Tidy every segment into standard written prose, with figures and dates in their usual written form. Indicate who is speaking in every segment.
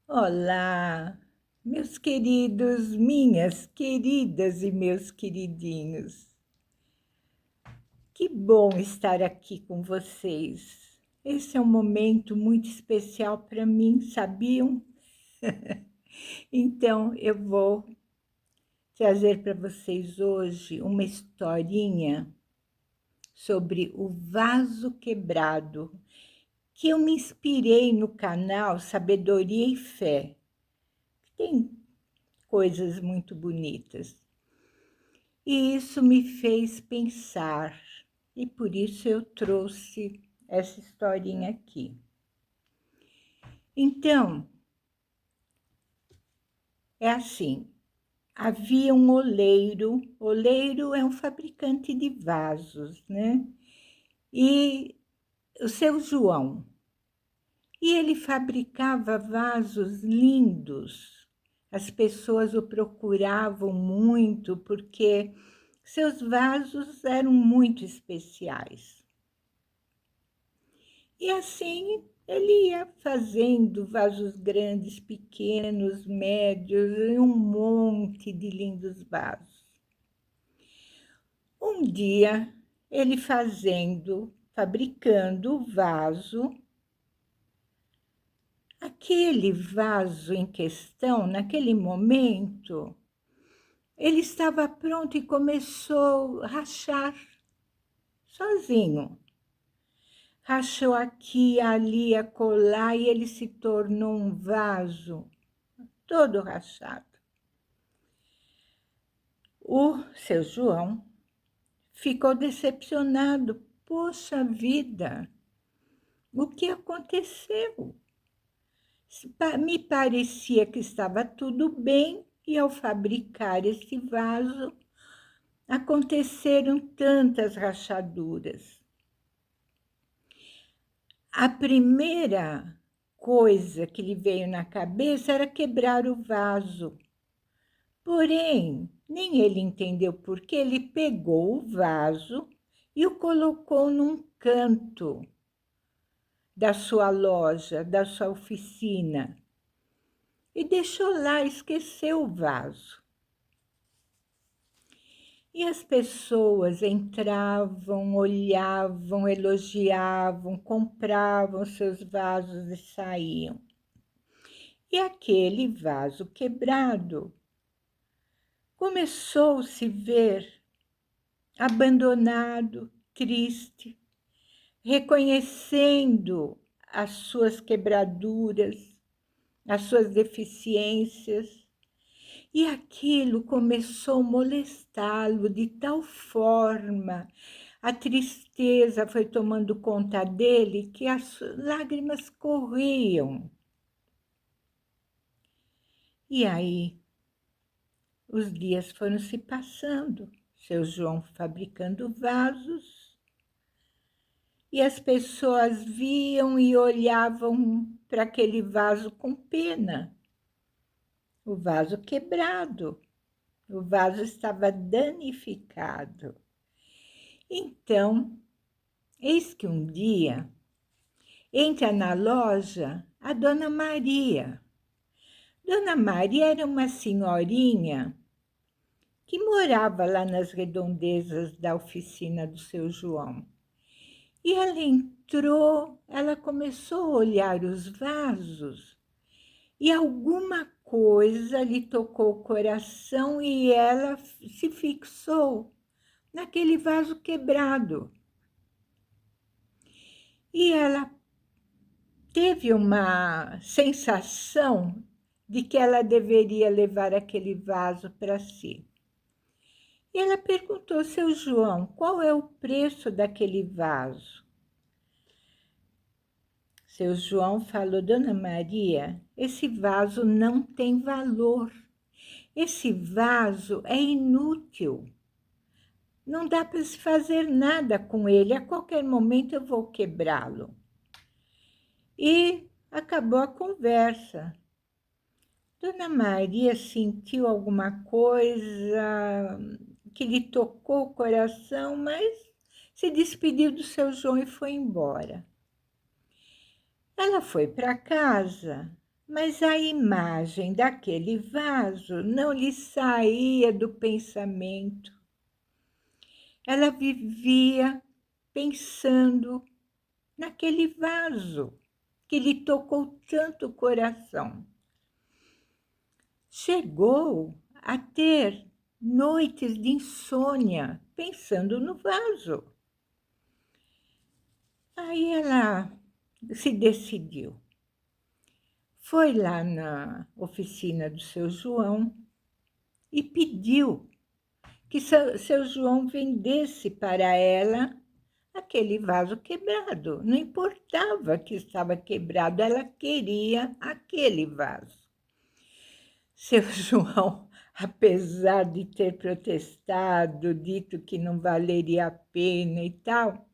Speaker 1: Olá, meus queridos, minhas queridas e meus queridinhos. Que bom estar aqui com vocês. Esse é um momento muito especial para mim, sabiam? Então, eu vou trazer para vocês hoje uma historinha sobre o vaso quebrado, que eu me inspirei no canal Sabedoria e Fé. Tem coisas muito bonitas. E isso me fez pensar, e por isso eu trouxe essa historinha aqui. Então, é assim, havia um oleiro é um fabricante de vasos, né? E o seu João, e ele fabricava vasos lindos. As pessoas o procuravam muito porque seus vasos eram muito especiais. E assim ele ia fazendo vasos grandes, pequenos, médios, e um monte de lindos vasos. Um dia, ele fabricando o vaso, aquele vaso em questão, naquele momento, ele estava pronto e começou a rachar sozinho. Rachou aqui, ali, acolá, e ele se tornou um vaso todo rachado. O seu João ficou decepcionado. Poxa vida, o que aconteceu? Me parecia que estava tudo bem e ao fabricar esse vaso aconteceram tantas rachaduras. A primeira coisa que lhe veio na cabeça era quebrar o vaso. Porém, nem ele entendeu por que ele pegou o vaso e o colocou num canto da sua loja, da sua oficina, e deixou lá, esqueceu o vaso. E as pessoas entravam, olhavam, elogiavam, compravam seus vasos e saíam. E aquele vaso quebrado começou a se ver abandonado, triste, reconhecendo as suas quebraduras, as suas deficiências. E aquilo começou a molestá-lo de tal forma, a tristeza foi tomando conta dele que as lágrimas corriam. E aí, os dias foram se passando, seu João fabricando vasos, e as pessoas viam e olhavam para aquele vaso com pena. O vaso quebrado, o vaso estava danificado. Então, eis que um dia entra na loja a Dona Maria. Dona Maria era uma senhorinha que morava lá nas redondezas da oficina do seu João. E ela entrou, ela começou a olhar os vasos e alguma coisa lhe tocou o coração e ela se fixou naquele vaso quebrado. E ela teve uma sensação de que ela deveria levar aquele vaso para si. E ela perguntou ao seu João, qual é o preço daquele vaso? Seu João falou, Dona Maria, esse vaso não tem valor. Esse vaso é inútil. Não dá para se fazer nada com ele. A qualquer momento eu vou quebrá-lo. E acabou a conversa. Dona Maria sentiu alguma coisa que lhe tocou o coração, mas se despediu do seu João e foi embora. Ela foi para casa mas a imagem daquele vaso não lhe saía do pensamento. Ela vivia pensando naquele vaso que lhe tocou tanto o coração. Chegou a ter noites de insônia pensando no vaso. Aí ela se decidiu. Foi lá na oficina do seu João e pediu que seu João vendesse para ela aquele vaso quebrado. Não importava que estava quebrado, ela queria aquele vaso. Seu João, apesar de ter protestado, dito que não valeria a pena e tal,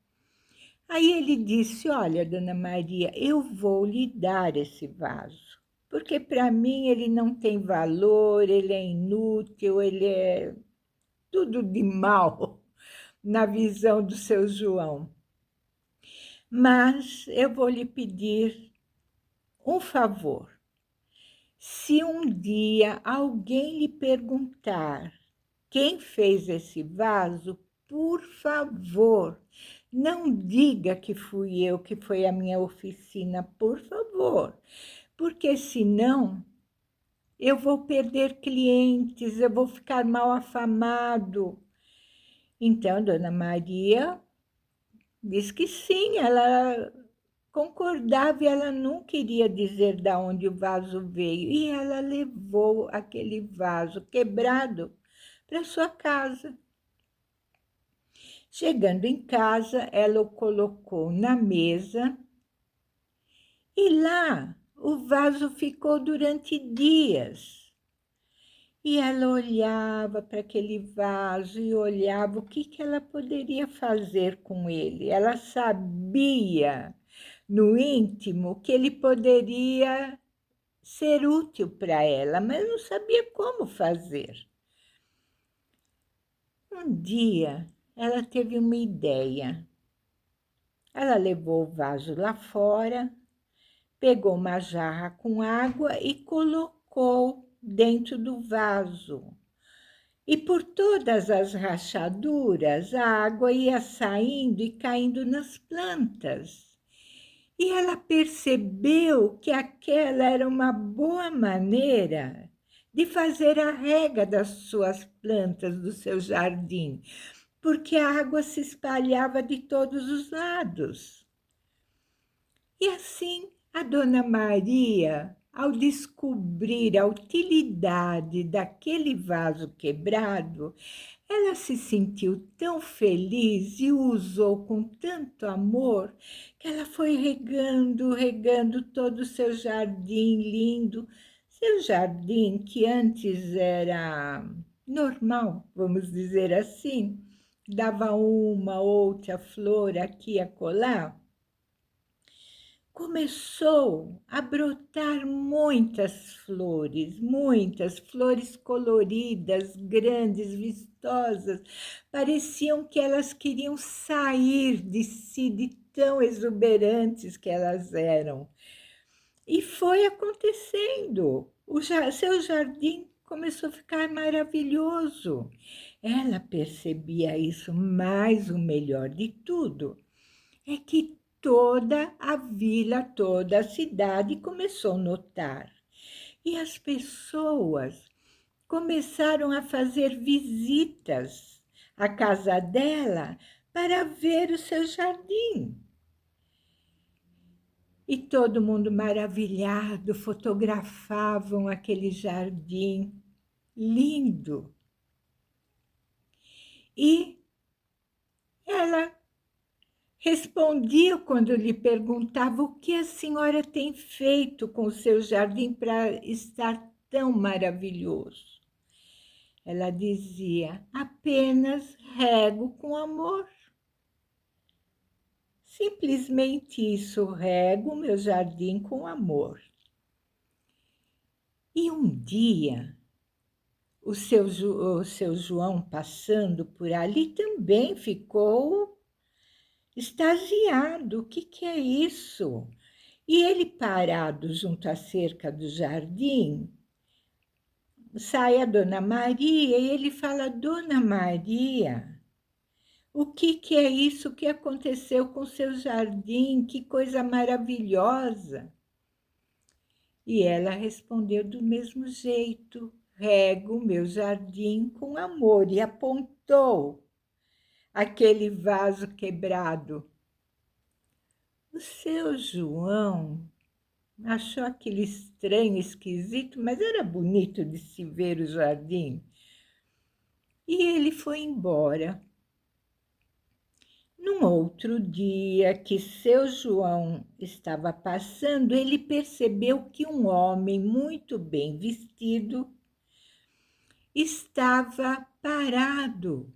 Speaker 1: aí ele disse: olha, dona Maria, eu vou lhe dar esse vaso, porque para mim ele não tem valor, ele é inútil, ele é tudo de mal na visão do seu João. Mas eu vou lhe pedir um favor. Se um dia alguém lhe perguntar quem fez esse vaso, por favor, não diga que fui eu, que foi a minha oficina, por favor, porque senão eu vou perder clientes, eu vou ficar mal afamado. Então, dona Maria diz que sim, ela concordava e ela não queria dizer de onde o vaso veio. E ela levou aquele vaso quebrado para sua casa. Chegando em casa, ela o colocou na mesa e lá o vaso ficou durante dias. E ela olhava para aquele vaso e olhava o que ela poderia fazer com ele. Ela sabia no íntimo que ele poderia ser útil para ela, mas não sabia como fazer. Um dia, ela teve uma ideia. Ela levou o vaso lá fora, pegou uma jarra com água e colocou dentro do vaso. E por todas as rachaduras, a água ia saindo e caindo nas plantas. E ela percebeu que aquela era uma boa maneira de fazer a rega das suas plantas do seu jardim, porque a água se espalhava de todos os lados. E assim, a dona Maria, ao descobrir a utilidade daquele vaso quebrado, ela se sentiu tão feliz e o usou com tanto amor que ela foi regando todo o seu jardim lindo, seu jardim que antes era normal, vamos dizer assim, dava uma outra flor aqui e acolá. Começou a brotar muitas flores coloridas, grandes, vistosas. Pareciam que elas queriam sair de si, de tão exuberantes que elas eram. E foi acontecendo. Seu jardim começou a ficar maravilhoso. Ela percebia isso, mas o melhor de tudo é que toda a vila, toda a cidade começou a notar. E as pessoas começaram a fazer visitas à casa dela para ver o seu jardim. E todo mundo maravilhado fotografavam aquele jardim lindo. E ela respondia quando lhe perguntava o que a senhora tem feito com o seu jardim para estar tão maravilhoso. Ela dizia: apenas rego com amor. Simplesmente isso, rego meu jardim com amor. E um dia, o seu João, passando por ali, também ficou extasiado. O que é isso? E ele, parado junto à cerca do jardim, sai a Dona Maria e ele fala: Dona Maria, o que é isso que aconteceu com seu jardim? Que coisa maravilhosa! E ela respondeu do mesmo jeito: rego meu jardim com amor, e apontou aquele vaso quebrado. O seu João achou aquele estranho, esquisito, mas era bonito de se ver o jardim. E ele foi embora. Num outro dia que seu João estava passando, ele percebeu que um homem muito bem vestido estava parado,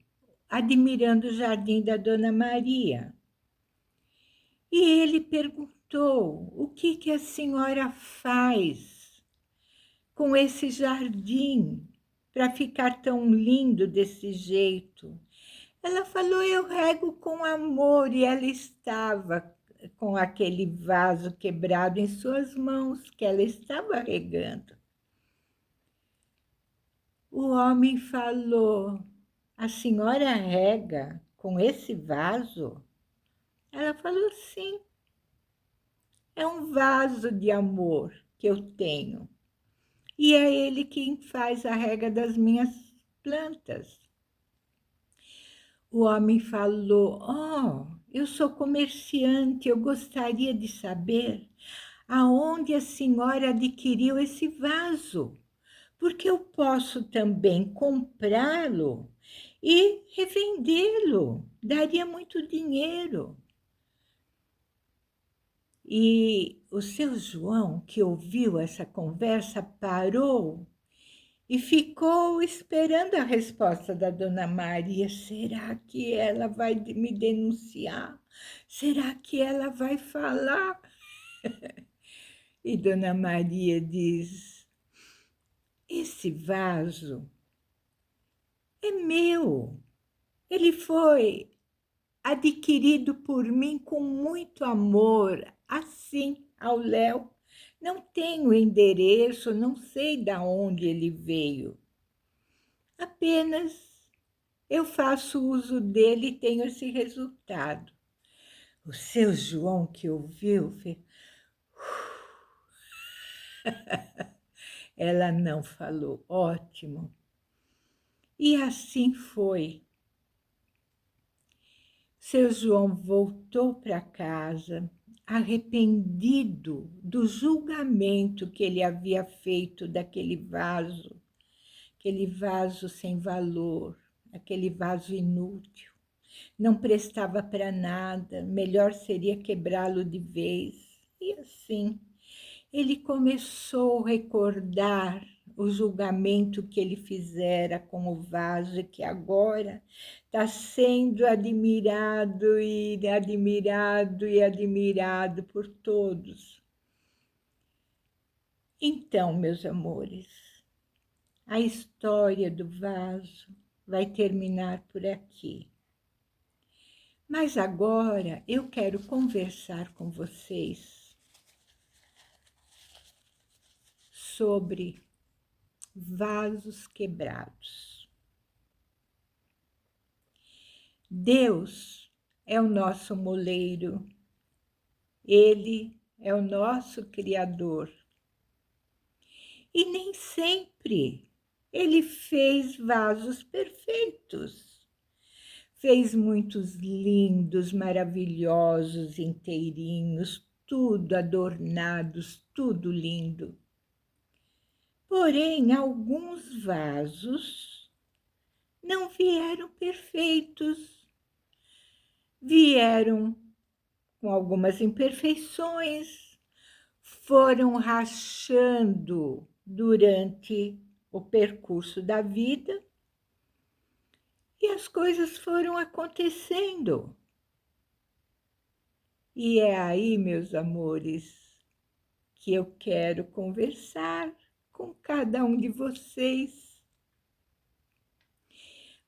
Speaker 1: admirando o jardim da Dona Maria. E ele perguntou: o que a senhora faz com esse jardim para ficar tão lindo desse jeito? Ela falou: eu rego com amor, e ela estava com aquele vaso quebrado em suas mãos, que ela estava regando. O homem falou: a senhora rega com esse vaso? Ela falou: sim, é um vaso de amor que eu tenho. E é ele quem faz a rega das minhas plantas. O homem falou: oh, eu sou comerciante, eu gostaria de saber aonde a senhora adquiriu esse vaso, porque eu posso também comprá-lo e revendê-lo, daria muito dinheiro. E o seu João, que ouviu essa conversa, parou e ficou esperando a resposta da Dona Maria. Será que ela vai me denunciar? Será que ela vai falar? E Dona Maria diz: esse vaso é meu. Ele foi adquirido por mim com muito amor, assim, ao léu. Não tenho endereço, não sei de onde ele veio. Apenas eu faço uso dele e tenho esse resultado. O seu João, que ouviu, fez... Ela não falou: ótimo. E assim foi. Seu João voltou para casa, arrependido do julgamento que ele havia feito daquele vaso, aquele vaso sem valor, aquele vaso inútil. Não prestava para nada, melhor seria quebrá-lo de vez. E assim, ele começou a recordar o julgamento que ele fizera com o vaso, que agora está sendo admirado e admirado e admirado por todos. Então, meus amores, a história do vaso vai terminar por aqui. Mas agora eu quero conversar com vocês sobre vasos quebrados. Deus é o nosso moleiro, Ele é o nosso Criador. E nem sempre Ele fez vasos perfeitos. Fez muitos lindos, maravilhosos, inteirinhos, tudo adornados, tudo lindo. Porém, alguns vasos não vieram perfeitos. Vieram com algumas imperfeições, foram rachando durante o percurso da vida e as coisas foram acontecendo. E é aí, meus amores, que eu quero conversar com cada um de vocês.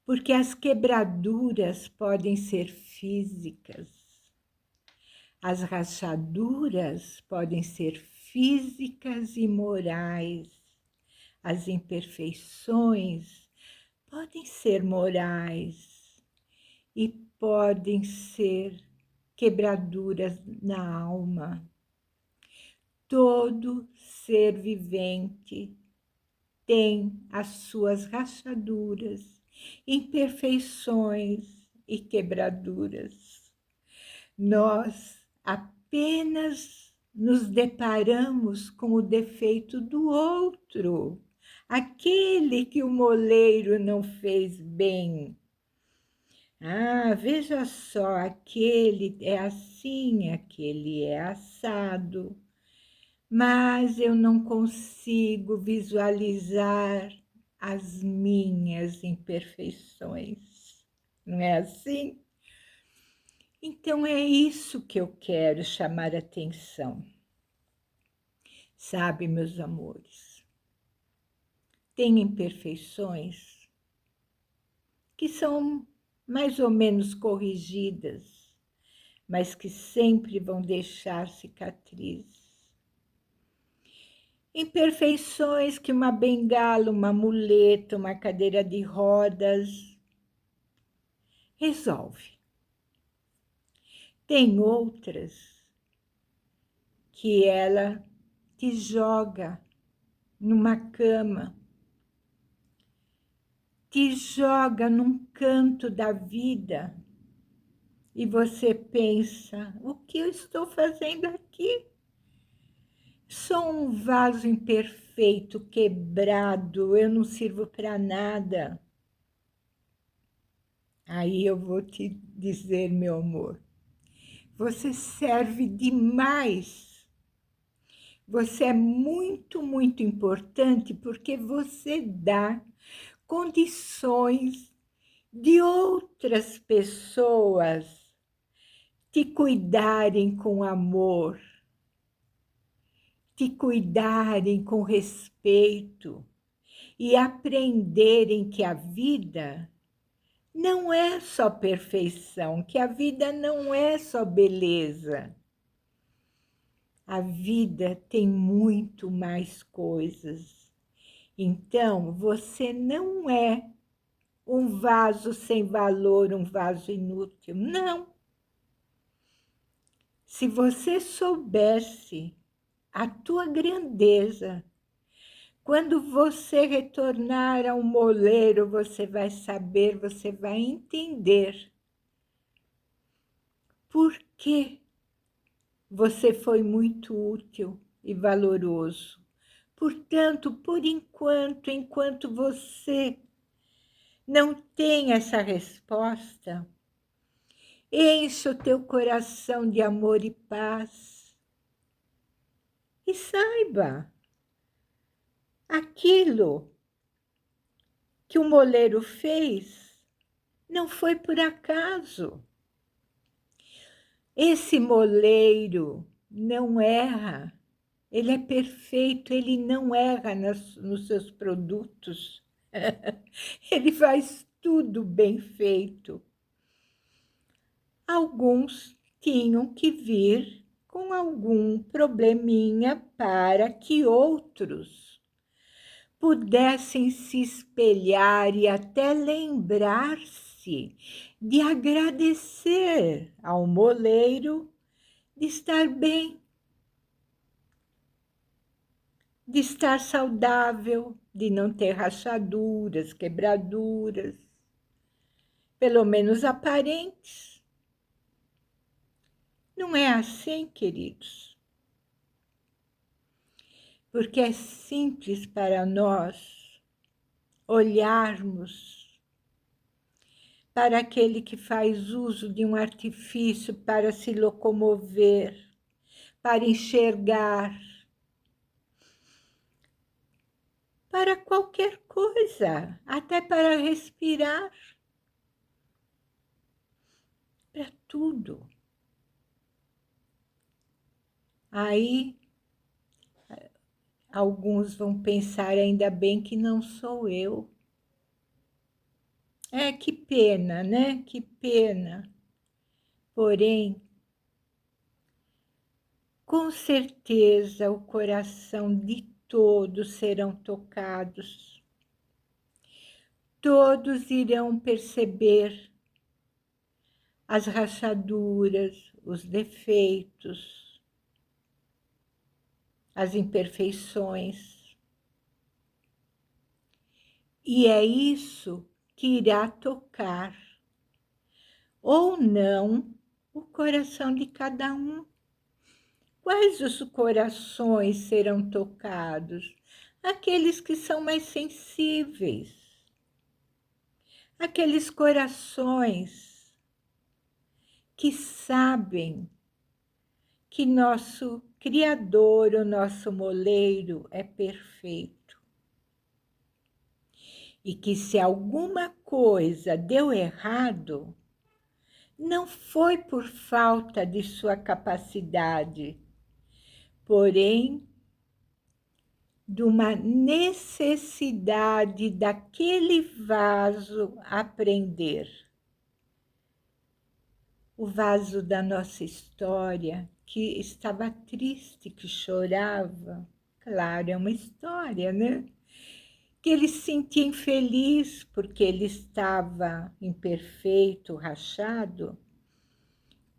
Speaker 1: Porque as quebraduras podem ser físicas, As rachaduras podem ser físicas e morais. As imperfeições podem ser morais e podem ser quebraduras na alma. Todo ser vivente tem as suas rachaduras, imperfeições e quebraduras. Nós apenas nos deparamos com o defeito do outro, aquele que o moleiro não fez bem. Ah, veja só, aquele é assim, aquele é assado, mas eu não consigo visualizar as minhas imperfeições. Não é assim? Então é isso que eu quero chamar a atenção. Sabe, meus amores, tem imperfeições que são mais ou menos corrigidas, mas que sempre vão deixar cicatrizes. Imperfeições que uma bengala, uma muleta, uma cadeira de rodas resolve. Tem outras que ela te joga numa cama, te joga num canto da vida e você pensa: o que eu estou fazendo aqui? Sou um vaso imperfeito, quebrado, eu não sirvo para nada. Aí eu vou te dizer, meu amor, você serve demais. Você é muito, muito importante porque você dá condições de outras pessoas te cuidarem com amor, te cuidarem com respeito e aprenderem que a vida não é só perfeição, que a vida não é só beleza. A vida tem muito mais coisas. Então, você não é um vaso sem valor, um vaso inútil. Não. Se você soubesse a tua grandeza, quando você retornar ao moleiro, você vai saber, você vai entender por que você foi muito útil e valoroso. Portanto, por enquanto você não tem essa resposta, enche o teu coração de amor e paz. E saiba, aquilo que o moleiro fez não foi por acaso. Esse moleiro não erra, ele é perfeito, ele não erra nos seus produtos. Ele faz tudo bem feito. Alguns tinham que vir com algum probleminha para que outros pudessem se espelhar e até lembrar-se de agradecer ao moleiro de estar bem, de estar saudável, de não ter rachaduras, quebraduras, pelo menos aparentes. Não é assim, queridos? Porque é simples para nós olharmos para aquele que faz uso de um artifício para se locomover, para enxergar, para qualquer coisa, até para respirar, para tudo. Aí, alguns vão pensar, ainda bem que não sou eu. É, que pena, né? Que pena. Porém, com certeza o coração de todos serão tocados. Todos irão perceber as rachaduras, os defeitos, as imperfeições. E é isso que irá tocar, ou não, o coração de cada um. Quais os corações serão tocados? Aqueles que são mais sensíveis. Aqueles corações que sabem que nosso Criador, o nosso moleiro, é perfeito. E que se alguma coisa deu errado, não foi por falta de sua capacidade, porém, de uma necessidade daquele vaso aprender. O vaso da nossa história, que estava triste, que chorava. Claro, é uma história, né? Que ele se sentia infeliz porque ele estava imperfeito, rachado.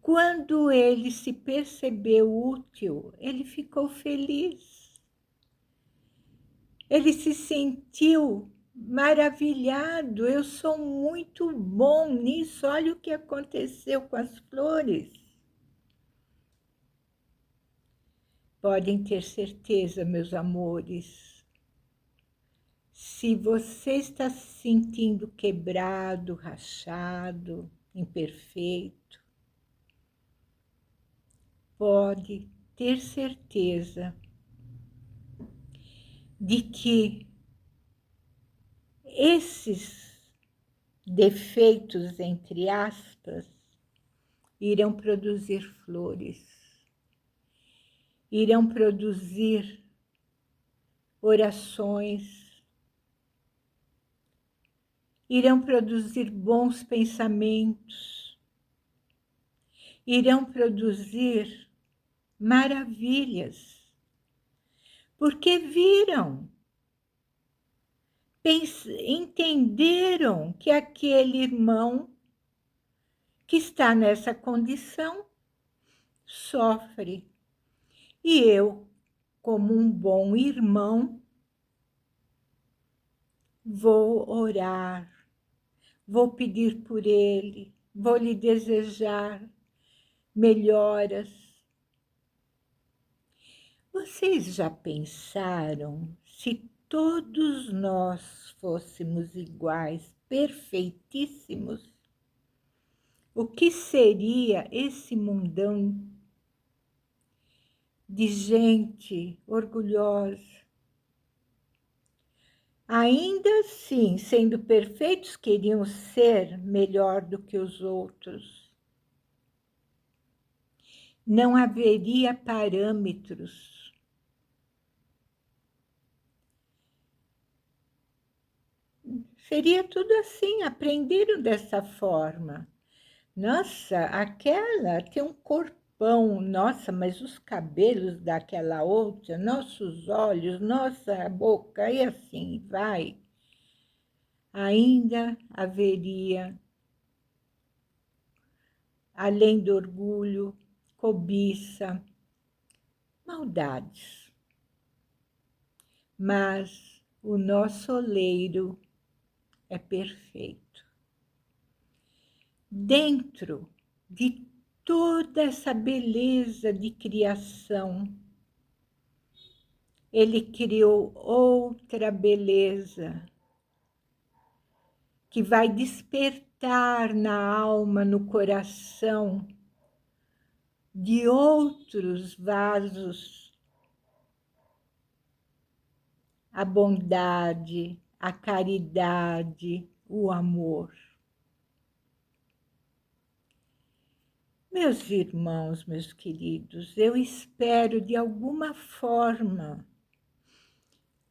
Speaker 1: Quando ele se percebeu útil, ele ficou feliz. Ele se sentiu maravilhado. Eu sou muito bom nisso. Olha o que aconteceu com as flores. Podem ter certeza, meus amores, se você está se sentindo quebrado, rachado, imperfeito, pode ter certeza de que esses defeitos, entre aspas, irão produzir flores, irão produzir orações, irão produzir bons pensamentos, irão produzir maravilhas, porque viram, entenderam que aquele irmão que está nessa condição sofre. E eu, como um bom irmão, vou orar, vou pedir por ele, vou lhe desejar melhoras. Vocês já pensaram se todos nós fôssemos iguais, perfeitíssimos? O que seria esse mundão de gente orgulhosa? Ainda assim, sendo perfeitos, queriam ser melhor do que os outros. Não haveria parâmetros. Seria tudo assim, aprenderam dessa forma. Nossa, aquela tem um corpão, nossa, mas os cabelos daquela outra, nossos olhos, nossa boca, e assim vai. Ainda haveria, além do orgulho, cobiça, maldades. Mas o nosso oleiro é perfeito. Dentro de toda essa beleza de criação, ele criou outra beleza que vai despertar na alma, no coração de outros vasos a bondade, a caridade, o amor. Meus irmãos, meus queridos, eu espero de alguma forma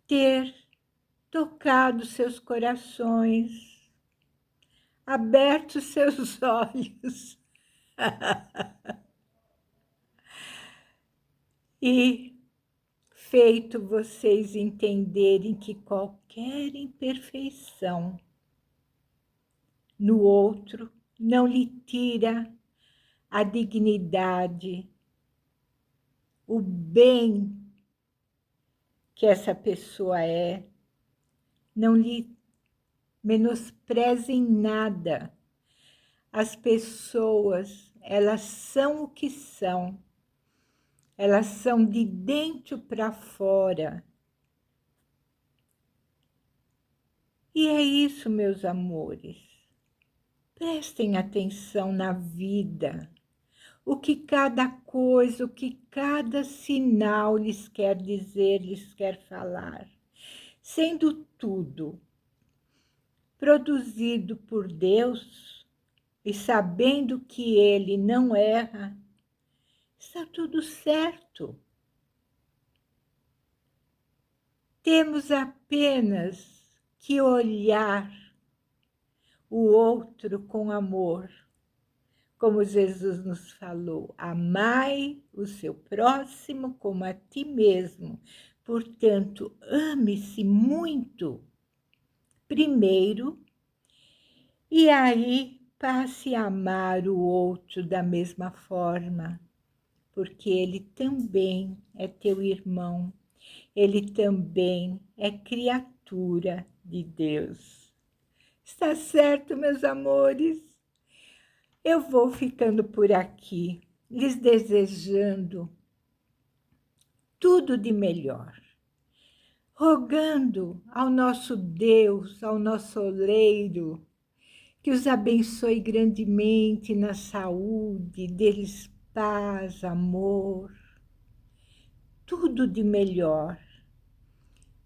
Speaker 1: ter tocado seus corações, aberto seus olhos e feito vocês entenderem que qualquer imperfeição no outro não lhe tira a dignidade, o bem que essa pessoa é, não lhe menosprezem nada. As pessoas, elas são o que são. Elas são de dentro para fora. E é isso, meus amores. Prestem atenção na vida. O que cada coisa, o que cada sinal lhes quer dizer, lhes quer falar. Sendo tudo produzido por Deus e sabendo que Ele não erra, está tudo certo. Temos apenas que olhar o outro com amor. Como Jesus nos falou, amai o seu próximo como a ti mesmo. Portanto, ame-se muito primeiro e aí passe a amar o outro da mesma forma, porque ele também é teu irmão, ele também é criatura de Deus. Está certo, meus amores? Eu vou ficando por aqui, lhes desejando tudo de melhor, rogando ao nosso Deus, ao nosso oleiro, que os abençoe grandemente na saúde, deles paz, amor, tudo de melhor.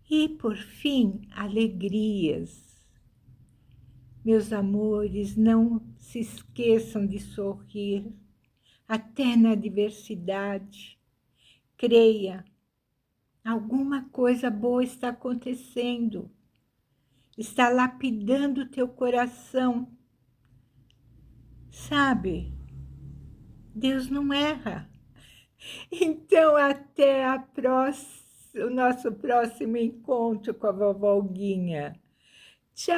Speaker 1: E, por fim, alegrias. Meus amores, não se esqueçam de sorrir, até na adversidade. Creia, alguma coisa boa está acontecendo. Está lapidando o teu coração. Sabe, Deus não erra. Então, até o nosso próximo encontro com a vovó Olguinha. Tchau!